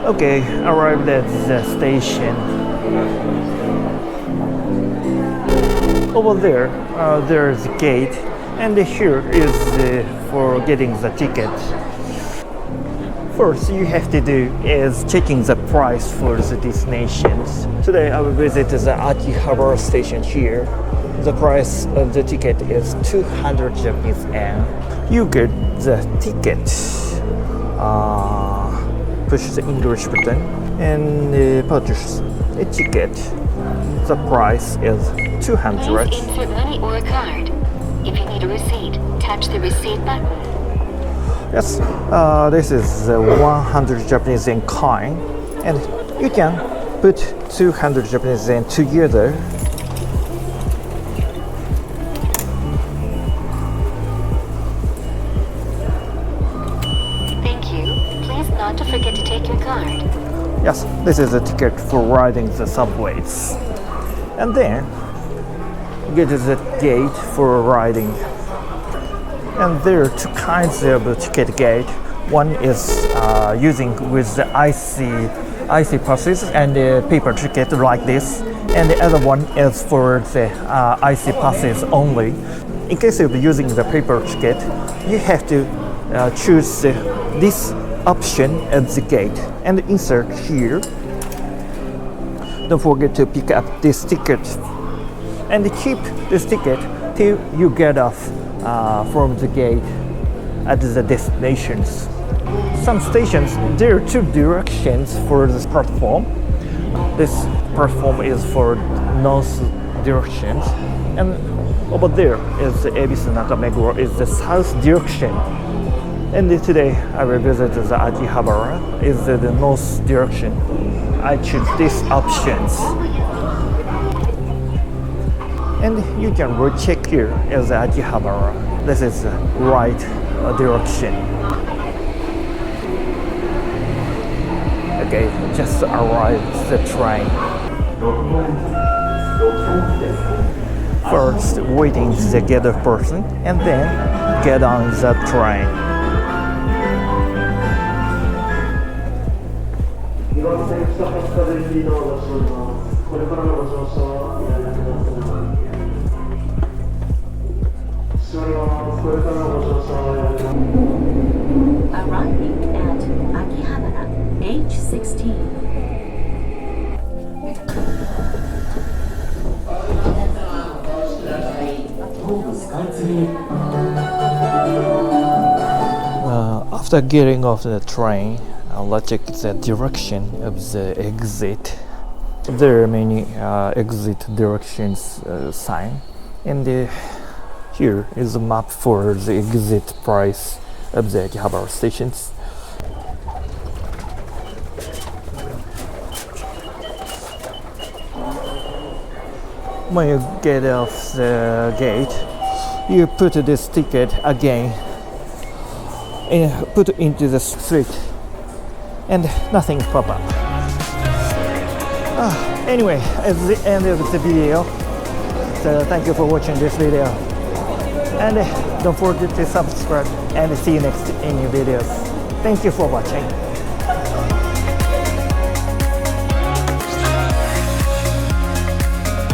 Okay, arrived at the station. Over there, there's a gate, and here is for getting the ticket. First, you have to do is checking the price for the destinations. Today, I will visit the Akihabara station here. The price of the ticket is 200 Japanese yen. You get the ticket. Push the English button and purchase a ticket. The price is 200. Please insert money or a card. If you need a receipt, touch the receipt button. Yes, this is 100 Japanese yen coin, and you can put 200 Japanese yen together. Thank you. Please not to forget to take your card. Yes, this is a ticket for riding the subways. And then get to the gate for riding. And there are two kinds of ticket gate. One is using with the IC passes and the paper ticket like this, and the other one is for the IC passes only. In case of using the paper ticket, you have to choose this option at the gate and insert here. Don't forget to pick up this ticket and keep this ticket till you get off from the gate at the destinations. Some stations, there are two directions for this platform. This platform is for north directions, and over there is the Ebisu Nakameguro is the south direction. And today I will visit the Akihabara is the north direction. I choose these options. And you can recheck here as Akihabara. This is the right direction. Okay, just arrived the train. First, waiting to get a person, and then get on the train. Arriving at Akihabara, H16. After getting off the train, let's check the direction of the exit. There are many exit directions sign, and here is a map for the exit price of the Akihabara stations. When you get off the gate, you put this ticket again and put it into the street, and nothing pop up. Anyway, at the end of the video, so thank you for watching this video, and don't forget to subscribe, and see you next in new videos. Thank you for watching.